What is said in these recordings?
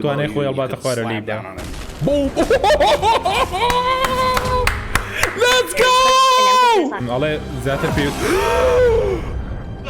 توانای خۆی هەڵباتە خوارە لێی بدا. Let's go! ئەڵێ زیاتر پێ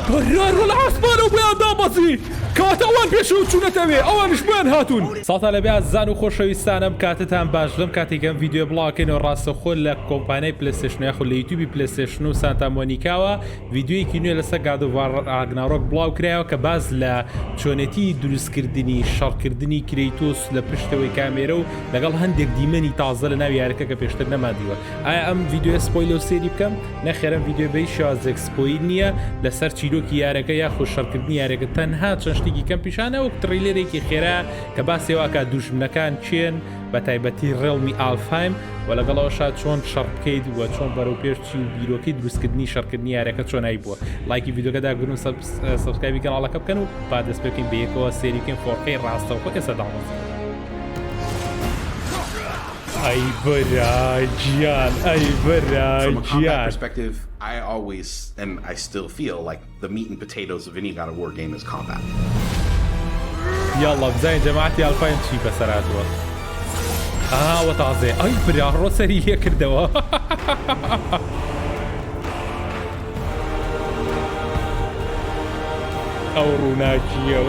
بەرار وەڵە عەسمانەوە بۆیان دابەزی کاتە ئەوان پێشەوە چوونەتەوێ ئەوانش بۆیان هاتوون. ساڵتا لە بێ زان و خۆشەویستانم کاتتان باش لەم کاتێکم ڤیدیۆ بڵاوکەینەوە ڕاستەخۆ لە کۆمپانیای پلەیستێشن یاخود لە یوتیوبی پلەیستێشن و سانتا مۆنیکاوە ڤیدیۆیەکی نوێ لەسەر God of War Ragnarök بڵاو کرایەوە کە باز لە چۆنێتی دروستکردنی شەڕکردنی کرەیتۆس لە پشتەوەی کامێرە و لەگەڵ هەندێک دیمەنی تازە لە ناو یارەکە کە پێشتر نەمادیوە. ئایا ئەم ڤیدیۆ سپۆیلە و سێری بکەم؟ نەخێرم ڤیدیۆ بەی شازێک سپۆیل نییە لەسەر چیرۆکی یارەکە یاخود شەڕکردنی یارەکە تەنها چەند شتێکی کەم پیشانە وەک تڕیلەرێکی خێرا کە باسێواکە دوژمنەکان چێن بە تایبەتی ڕێڵمی ئالفهایم و لەگەڵەوەشا چۆن شەڕ بکەیت و چۆن بەرەو پێشچی و بیرۆکەی دروستکردنی شەڕکردنی یارەکە چۆنایی بووە. لایکی ڤیدیۆکەدا گرن و سەبسکرایبی کەناڵەکە بکەن و با دەست پێ بکەین بە یەکەوە سێری بکەین فۆرکەی ڕاستەوخۆ ئێستا داڵمەزن. ئەی بەراجیان ئەی بەراجیان. I always and I still feel like the meat and potatoes of any God of War game is combat. يلا بزين جماعتي الفاين شي بسراتوا وتعزي اي برا روسري هي كردوا او روناكيه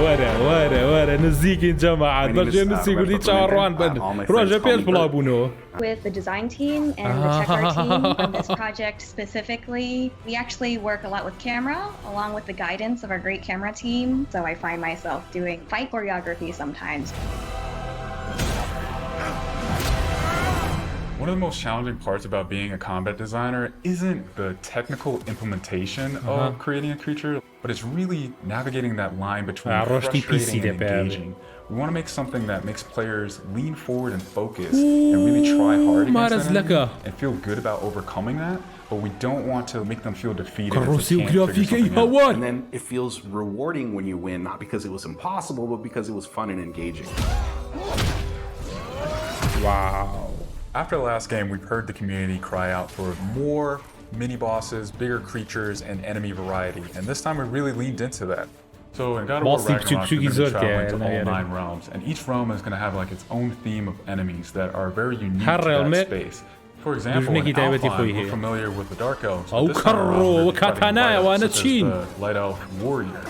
ورا نزيكين جماعه برجع نسي قولي تشاروان بن روجا بيش بلابونو. With the design team and the tech team on this project specifically, we actually work a lot with camera along with the guidance of our great camera team. So I find myself doing fight choreography sometimes. One of the most challenging parts about being a combat designer isn't the technical implementation of creating a creature, but it's really navigating that line between frustrating and engaging. We want to make something that makes players lean forward and focus and really try hard against an enemy and feel good about overcoming that, but we don't want to make them feel defeated if they can't figure something out. And then it feels rewarding when you win, not because it was impossible, but because it was fun and engaging. Wow. After the last game, we've heard the community cry out for more mini-bosses, bigger creatures, and enemy variety, and this time we really leaned into that. So in God of War Ragnarok, we're going to be traveling to all 9 realms, and each realm is going to have like its own theme of enemies that are very unique to that space. For example, in Alfheim, we're familiar with the Dark Elves. This time around, we're fighting light elves, such as the Light Elf Warrior.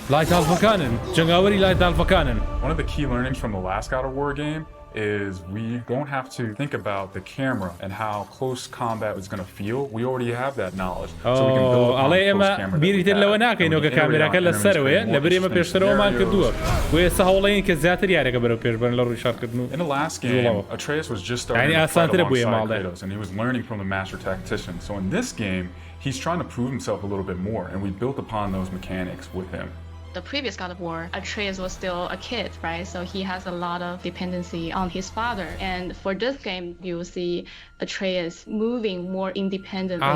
One of the key learnings from the last God of War game is we don't have to think about the camera and how close combat is going to feel. We already have that knowledge. So we can build on close camera بیرت لەوە ناکەینەوە کە کامێراکە لەسەرەوەیە لە بەرێمە پێشترەوەمان کردووە و ئێستا هەوڵەیەن کە زیاتر یارەکە بەرەو پێشبەرن لە ڕووی شەڕکردن و In the last game, Atreus was just starting to fight alongside Kratos, and he was learning from the master tactician. So in this game, he's trying to prove himself a little bit more, and we built upon those mechanics with him. The previous God of War, Atreus was still a kid, right? So he has a lot of dependency on his father. And for this game, you will see Atreus moving more independently.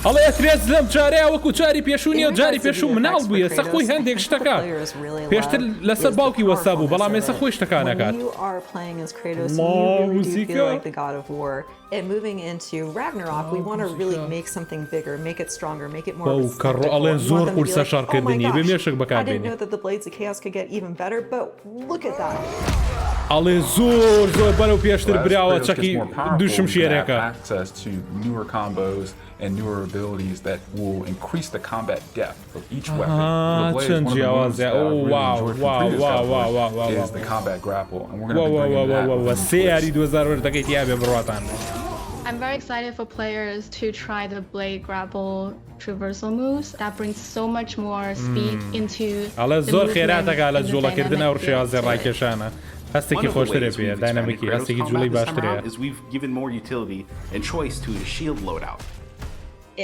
الله يتريز لم جاري وكو جاري بيشوني وجاري بيشو منال بويا سخوي هندك اشتكى بيشتر لسر باوكي وسابو بلا ما سخوي اشتكى نكات. You are playing as Kratos, you really do feel like the God of War. And moving into Ragnarok, we want to really make something bigger, make it stronger, make it more receptive. I didn't know that the Blades of Chaos could get even better, but look at that. Ale zor برو پیشتر براوة چکی دوشم شیرکه. Access to newer combos and newer abilities that will increase the combat depth of each weapon. The Blade is one of the ones that I really enjoyed from previous God of War is the combat grapple, and we're going to be bringing that. I'm very excited for players to try the blade grapple traversal moves. That brings so much more speed into Ale zor خیراتك على جولا كردنا ورشي عزيز رايكشانا. هستكي خوشتره بيه دايناميكي هستكي جولي باشتره. Is we've given more utility and choice to the shield loadout.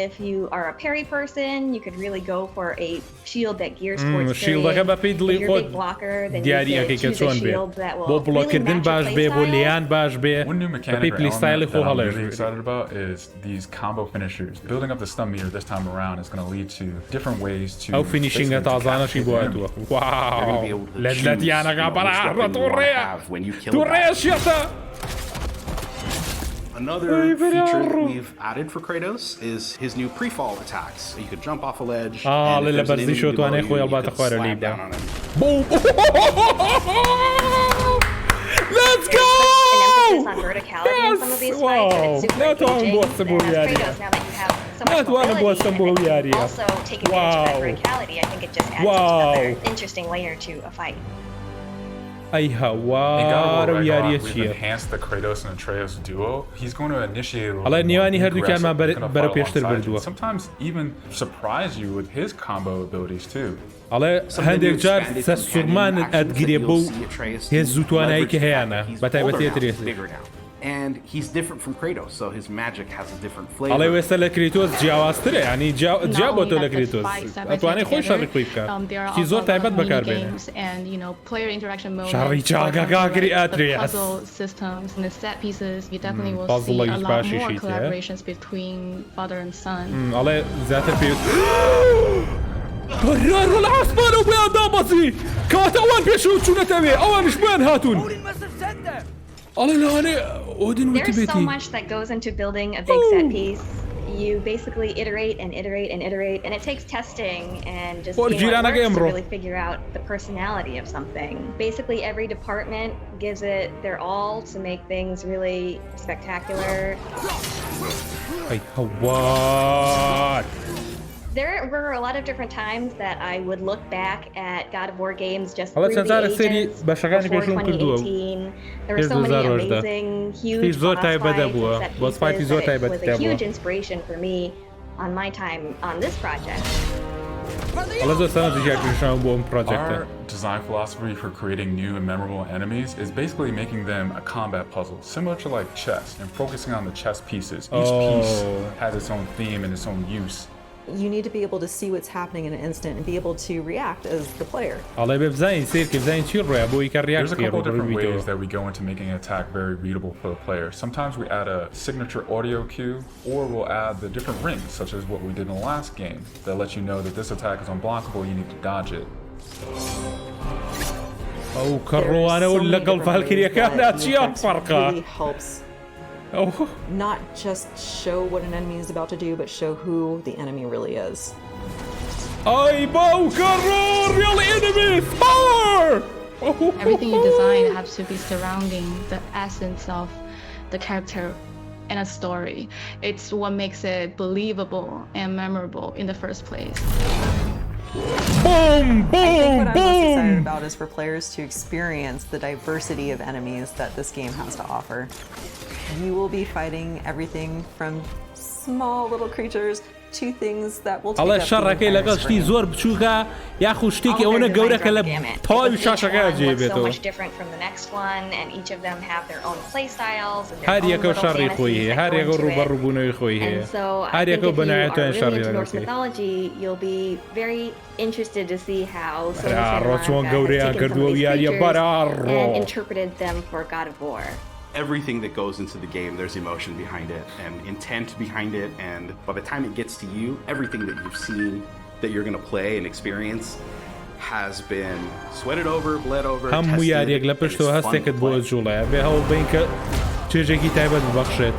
If you are a parry person, you could really go for a shield that gears towards parrying. If you're a big blocker, then you could choose a shield that will really match your playstyle. One new mechanic or element that I'm really excited about is these combo finishers. Building up the stun meter this time around is going to lead to different ways to أو finishing أتعزانا شيء بواتوا. واو. لذلك أنا قابل عرض توريا. توريا شيطة. Another feature that we've added for Kratos is his new pre-fall attacks. You could jump off a ledge, and if there's an enemy below you, you could slam down on him. Boom! Let's go! An emphasis on verticality in some of these fights, and it's super engaging. And as Kratos, now that you have so much mobility and also take advantage of that verticality, I think it just adds another interesting layer to a fight. أي In God of هوار War ويارية Ragnarok, we've شيء. enhanced the Kratos and Atreus duo. He's going to initiate a little الله bit نيواني more هردو كان ما aggressive, gonna برا fight بيشتر alongside you, بردوه. sometimes even surprise you with his combo abilities too. الله هندێک جار سەسوورمان ئەدگرێ بۆ هێز زووتوانایی کە هەیەە بەتایبەتی ئەترێسی. And he's different from Kratos, so his magic has a different flavor. الله وێستا لە کریتۆس جیاوازترە ینی جیا بۆ تۆ لە کریتۆس ئەتوانێت خۆی شەڕی خۆی بکات کی زۆر تایبەت بەکاربێنێ شەڕی چاکەکاگری ئەترێس پازڵێکی باشیشیت ئەڵێ زیاتر پێ بەرار ڕۆ لە عاسمانەوە بۆیان دابەزی کاتە ئەوان پێشەوە چوونەتەوێ ئەوانش بۆیان هاتوون ئەڵێ لەوانێ ئۆدن وتی There's so بێتی much that goes into building a big set piece. You basically iterate and iterate and iterate, and it takes testing and just seeing what works to really figure out the personality of something. Basically, every department gives it their all to make things really spectacular. ئەی هەوار There were a lot of different times that I would look back at God of War games just Allah through the Tanzara seri agents bashagani before peshun kurduam. 2018. There were so many amazing, huge zor boss taybada fights bua. and Boss set fighti pieces zor that it taybada was a bua. huge inspiration for me on my time on this project. Allah zor sana diyecekmişim bu project'te. Our design philosophy for creating new and memorable enemies is basically making them a combat puzzle, similar to like chess, and focusing on the chess pieces. Each piece has its own theme and its own use. You need to be able to see what's happening in an instant and be able to react as the player. Allah bebzain sir ki bzain çi roya bu ikar There's a react couple different ways that we go into making an attack very readable for the player. Sometimes we add a signature audio cue, or we'll add the different rings, such as what we did in the last game, that lets you know that this attack is unblockable, you need to dodge it. أو كروانة ولا قلب هالكريه كانت شيء فرقة. Really helps not just show what an enemy is about to do, but show who the enemy really is. أي باو كرر يلا enemies power. Everything you design has to be surrounding the essence of the character and a story. It's what makes it believable and memorable in the first place. Boom, I think what I'm most excited boom. about is for players to experience the diversity of enemies that this game has to offer. You will be fighting everything from small little creatures to things that will take الله up the شرك entire لقى شتي screen. زور بشوكا يا أخو شتيكي أنا جورك لا طاي شاشة So جيبته. much different from the next one, and each of them have their own play styles and their هاد own يكو little شري fantasies خويه that هاد go يكو into روبا it. روبونو خويه And so I هاد think يكو if you are بنايتو really شري into Norse لكي mythology, you'll be very interested to see how Sony روشون Interactive جوري has taken some كردو of these يا creatures برارو. and interpreted them for God of War. Everything that goes into the game, there's emotion behind it and intent behind it, and by the time it gets to you, everything that you've seen that you're going to play and experience has been sweated over, bled over, هم tested, وياريك and it's لبشتو fun هستك to تبوز play. جولا به هاو بينك تشجكي تايبت ببخشت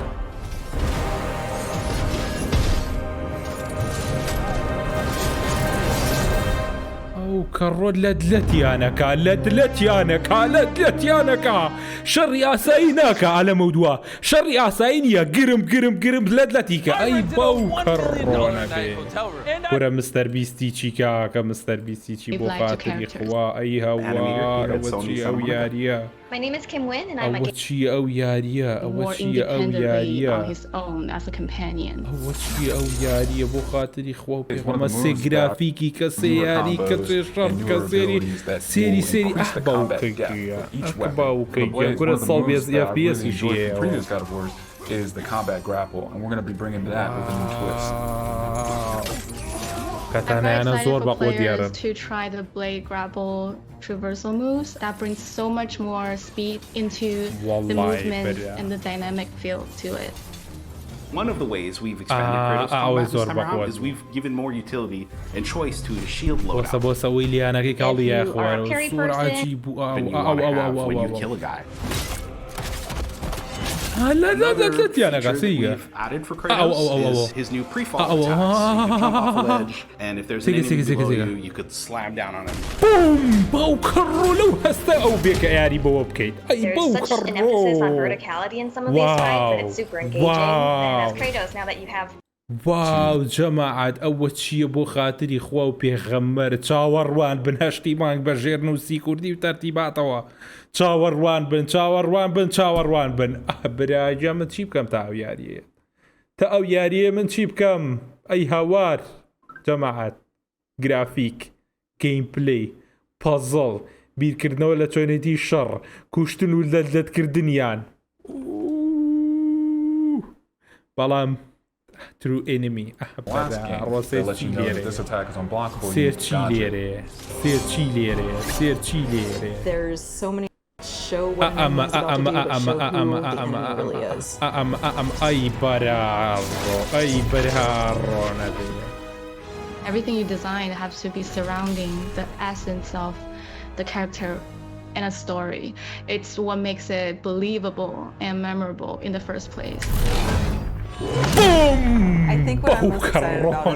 او كرود لدلتيانكا لدلتيانكا شر اسايناكا على موضوع شر اساينيا قرم لدلتيكا اي باو كرونا بي كورا مستر بيستي تشيكا كمستر بيستي تشي بو خاطري خوا اي هوا وتشي او ياريا My name is Kim Wynn, and I'm a وتشي او ياريا More وتشي او independently on ياريا his own as a companion. وتشي او ياريا بو خاطري خوا It's one of بيغما the سي moves جرافيكي that كسياري newer كسي combos شر and newer كسيري abilities that سيري will increase the احباو combat depth كيكيا of each weapon. احباو The كيكيا blade, كورا one of the صوبي moves that I اف بي اس really enjoyed يجي from previous God of Wars is the combat grapple, and we're going to be bringing that with a new twist. I'm كاتانا very انا excited زور for بقود ديارن players to try the blade grapple traversal moves that brings so much more speed into the Wallahi, movements but yeah. and the dynamic feel to it. One of the ways we've expanded Kratos always combat this time zor around backward. is we've given more utility and choice to the shield بوسا loadout. بوسا ويلي انا كي قال يا If you are a اخوان parry صور person, عجيب Than you want to have when you kill a guy. Another feature that we've added for Kratos is his new pre-fall attacks. So you can jump off a ledge, and if there's an enemy below you, you could slam down on him. Boom! باو كرو لو هستا أو بيك ياري بو بكيت. أي باو There's such an emphasis on verticality in some of these fights that it's super engaging. And as Kratos, now that you have واو جەماعەت ئەوە چییە بۆ خاتری خوا و پێغەمبەر چاوەڕوان بن هەشتی مانگ بە ژێر نووسی کوردی و تەرتیباتەوە چاوەڕوان بن چاوەڕوان بن چاوەڕوان بن براجە من چی بکەم تا ئەو یاریە تا ئەو یاریە من چی بکەم ئەی هاوار جەماعەت گرافیک گەیمپلەی پەزڵ بیرکردنەوە لە چۆنێتی شەڕ کوشتن و لەدەتکردنیان بەڵام True enemy. Last game, they let you know that this attack is unblockable. There's so many show what Hama's about to do, but show who the enemy really is. Everything you design has to be surrounding the essence of the character and a story. It's what makes it believable and memorable in the first place. Boom! I think what I'm most excited about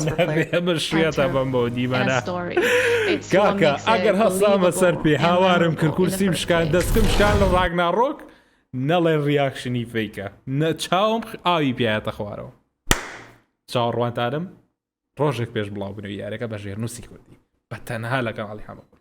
is for and a story. It's what كاكا makes it اگر هسام سر بي believable هاوارم and كل memorable in the كرسي first مشكان place. دستم مشكان لراغناروك نلا رياكشني فيكا نتشاوم آوي بيات اخوارو چاوەڕوان تارم ڕۆژێک پێش بڵاو بنەوە یارەکە بە ژێر نووسی کوردی بە تەنها لەگەڵ حەما